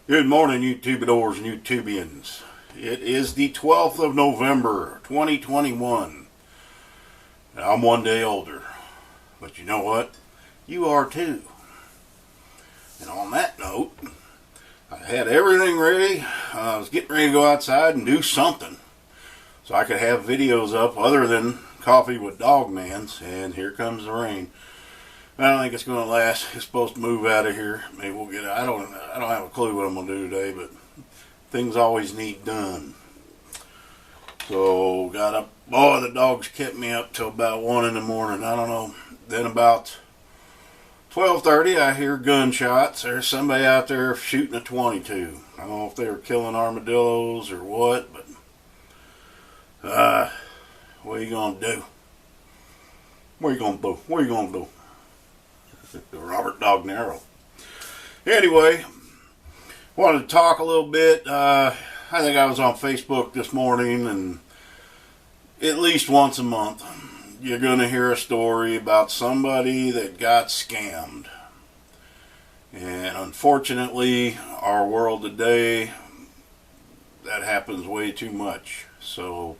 Good morning, YouTubadors and YouTubians. It is the 12th of November, 2021. I'm one day older. But you know what? You are too. And on that note, I had everything ready. I was getting ready to go outside and do something, so I could have videos up other than coffee with DOGMANs. And here comes the rain. I don't think it's going to last. It's supposed to move out of here. Maybe we'll get it. I don't have a clue what I'm going to do today, but things always need done. So got up. Boy, the dogs kept me up till about 1 in the morning. I don't know. Then about 12:30, I hear gunshots. There's somebody out there shooting a .22. I don't know if they were killing armadillos or what, but what are you going to do? What are you going to do? What are you going to do? Robert Dognero. Anyway, wanted to talk a little bit. I think I was on Facebook this morning, and at least once a month you're going to hear a story about somebody that got scammed. And unfortunately, our world today, that happens way too much. So,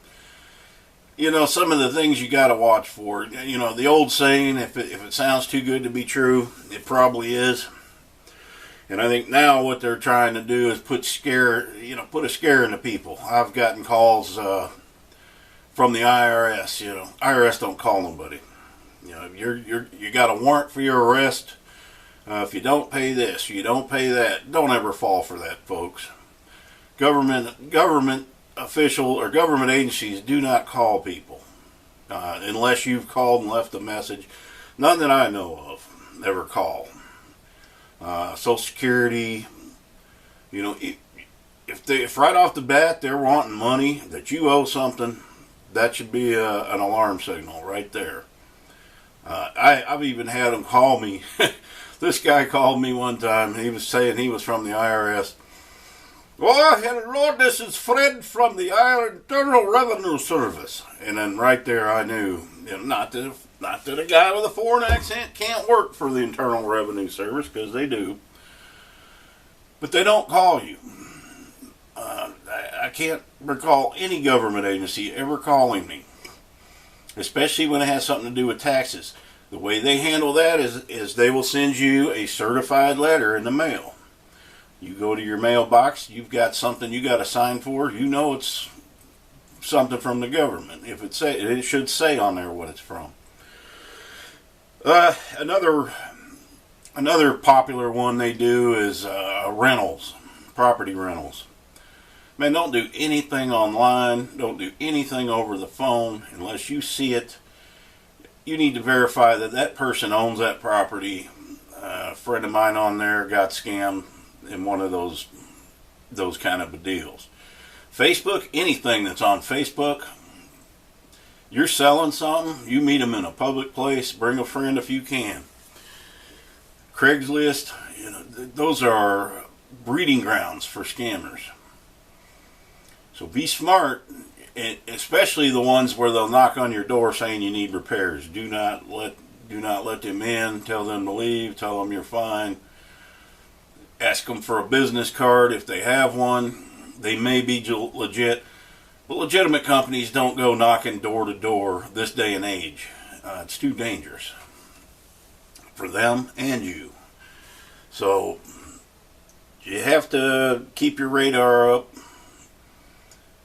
you know, some of the things you got to watch for. You know, the old saying, if it sounds too good to be true, it probably is. And I think now what they're trying to do is put a scare into people. I've gotten calls from the IRS. You know, IRS don't call nobody. You know, you got a warrant for your arrest. If you don't pay this, you don't pay that. Don't ever fall for that, folks. Government official or government agencies do not call people unless you've called and left a message. None that I know of ever call. Social Security, you know, if right off the bat they're wanting money that you owe something, that should be an alarm signal right there. I've even had them call me. This guy called me one time. He was saying he was from the IRS. Oh, hello, this is Fred from the Internal Revenue Service. And then right there I knew, you know, not that a guy with a foreign accent can't work for the Internal Revenue Service, because they do. But they don't call you. I can't recall any government agency ever calling me, especially when it has something to do with taxes. The way they handle that is they will send you a certified letter in the mail. You go to your mailbox, you've got something you got to sign for, you know it's something from the government. If it should say on there what it's from. Another popular one they do is rentals, property rentals. Man, don't do anything online, don't do anything over the phone unless you see it. You need to verify that that person owns that property. A friend of mine on there got scammed in one of those kind of deals. Facebook, anything that's on Facebook, you're selling something, you meet them in a public place, bring a friend if you can. Craigslist, you know, those are breeding grounds for scammers. So be smart, especially the ones where they'll knock on your door saying you need repairs. Do not let them in, tell them to leave, tell them you're fine. Ask them for a business card if they have one. They may be legit, but legitimate companies don't go knocking door to door this day and age. It's too dangerous for them and you. So you have to keep your radar up.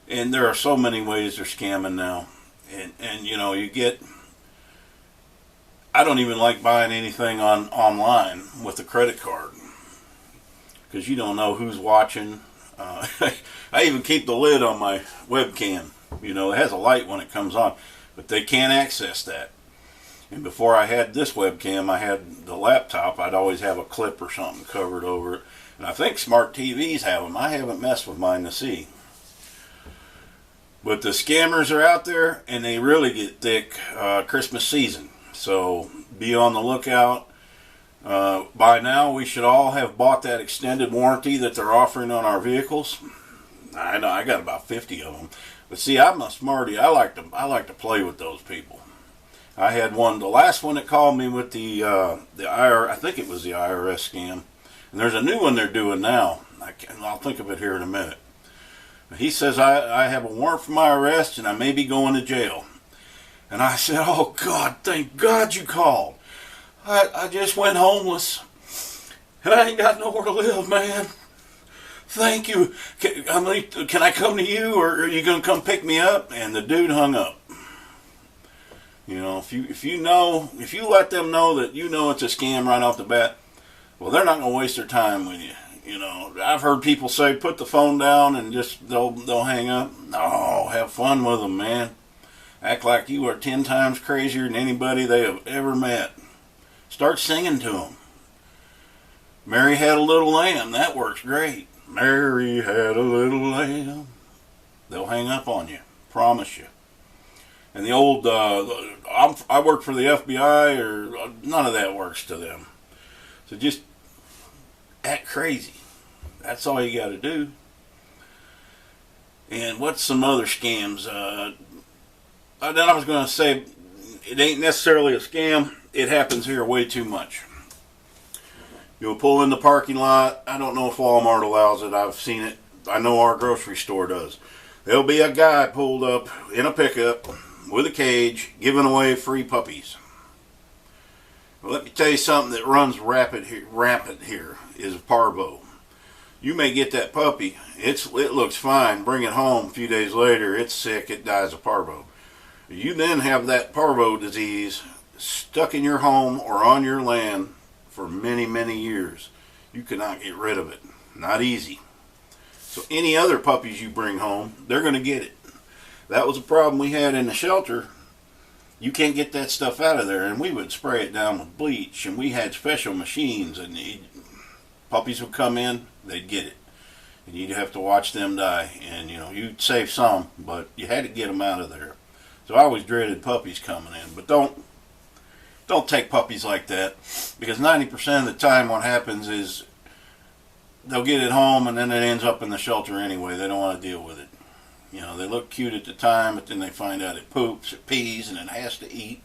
And there are so many ways they're scamming now. And you know, I don't even like buying anything online with a credit card, because you don't know who's watching. I even keep the lid on my webcam. You know, it has a light when it comes on, but they can't access that. And before I had this webcam, I had the laptop. I'd always have a clip or something covered over it. And I think smart TVs have them. I haven't messed with mine to see. But the scammers are out there, and they really get thick Christmas season. So be on the lookout. By now, we should all have bought that extended warranty that they're offering on our vehicles. I know I got about 50 of them. But see, I'm a smarty. I like to play with those people. I had one, the last one that called me with the I think it was the IRS scam. And there's a new one they're doing now. I'll think of it here in a minute. He says, I have a warrant for my arrest and I may be going to jail. And I said, oh God, thank God you called. I just went homeless. And I ain't got nowhere to live, man. Thank you. Can I come to you, or are you going to come pick me up? And the dude hung up. You know, if you let them know that you know it's a scam right off the bat, well, they're not going to waste their time with you. You know, I've heard people say, put the phone down and just they'll hang up. No, have fun with them, man. Act like you are 10 times crazier than anybody they have ever met. Start singing to them. Mary Had a Little Lamb, that works great. Mary had a little lamb. They'll hang up on you, promise you. And the old, I work for the FBI, or none of that works to them. So just act crazy. That's all you got to do. And what's some other scams? Then I was going to say, it ain't necessarily a scam. It happens here way too much. You'll pull in the parking lot. I don't know if Walmart allows it. I've seen it. I know our grocery store does. There'll be a guy pulled up in a pickup with a cage giving away free puppies. Well, let me tell you something that runs rampant here is parvo. You may get that puppy. It looks fine. Bring it home a few days later. It's sick. It dies of parvo. You then have that parvo disease stuck in your home or on your land for many, many years. You cannot get rid of it. Not easy. So any other puppies you bring home, they're going to get it. That was a problem we had in the shelter. You can't get that stuff out of there, and we would spray it down with bleach, and we had special machines, and puppies would come in, they'd get it. And you'd have to watch them die, and you know, you'd save some, but you had to get them out of there. So I always dreaded puppies coming in, but don't take puppies like that, because 90% of the time what happens is they'll get it home and then it ends up in the shelter anyway. They don't want to deal with it. You know, they look cute at the time, but then they find out it poops, it pees, and it has to eat.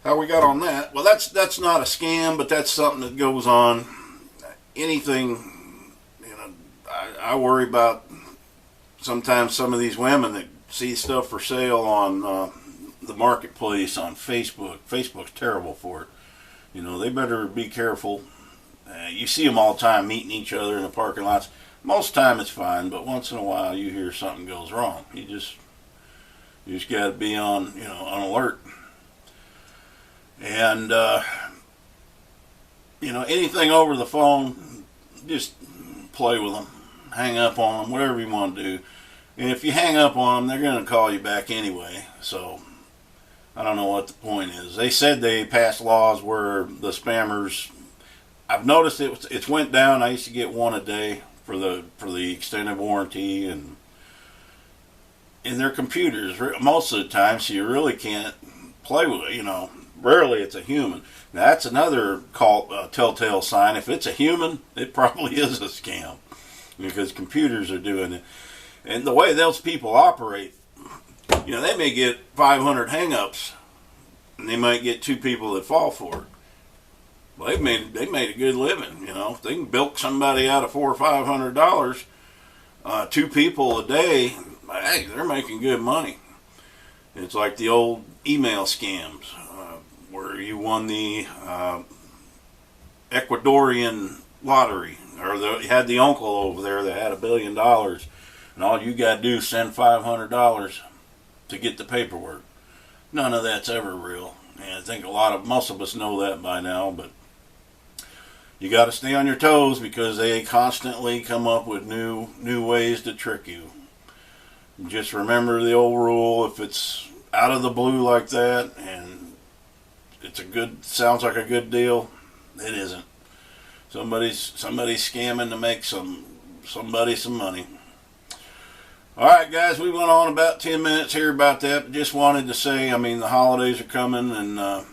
How we got on that? Well, that's not a scam, but that's something that goes on. Anything, you know, I worry about sometimes some of these women that see stuff for sale on the marketplace on Facebook. Facebook's terrible for it. You know, they better be careful. You see them all the time meeting each other in the parking lots. Most time it's fine, but once in a while you hear something goes wrong. You just got to be on alert. And you know, anything over the phone, just play with them, hang up on them, whatever you want to do. And if you hang up on them, they're going to call you back anyway. So I don't know what the point is. They said they passed laws where the spammers, I've noticed it's went down. I used to get one a day for the extended warranty, and in their computers most of the time, so you really can't play with it. You know, rarely it's a human. Now, that's another telltale sign. If it's a human, it probably is a scam, because computers are doing it. And the way those people operate, you know, they may get 500 hang-ups, and they might get 2 people that fall for it. Well, they made a good living. You know, if they can bilk somebody out of $400 or $500, 2 people a day, hey, they're making good money. It's like the old email scams, where you won the Ecuadorian lottery, or you had the uncle over there that had $1 billion, and all you got to do is send $500 to get the paperwork. None of that's ever real, and I think most of us know that by now. But you got to stay on your toes, because they constantly come up with new ways to trick you. Just remember the old rule: if it's out of the blue like that, and sounds like a good deal, it isn't. Somebody's scamming to make somebody some money. All right, guys, we went on about 10 minutes here about that, but just wanted to say, I mean, the holidays are coming, and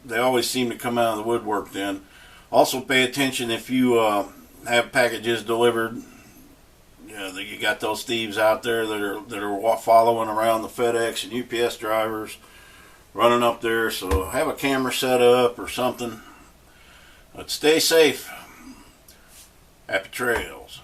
they always seem to come out of the woodwork then. Also, pay attention if you have packages delivered. You know, you got those thieves out there that are following around the FedEx and UPS drivers, running up there. So have a camera set up or something. But stay safe. Happy trails.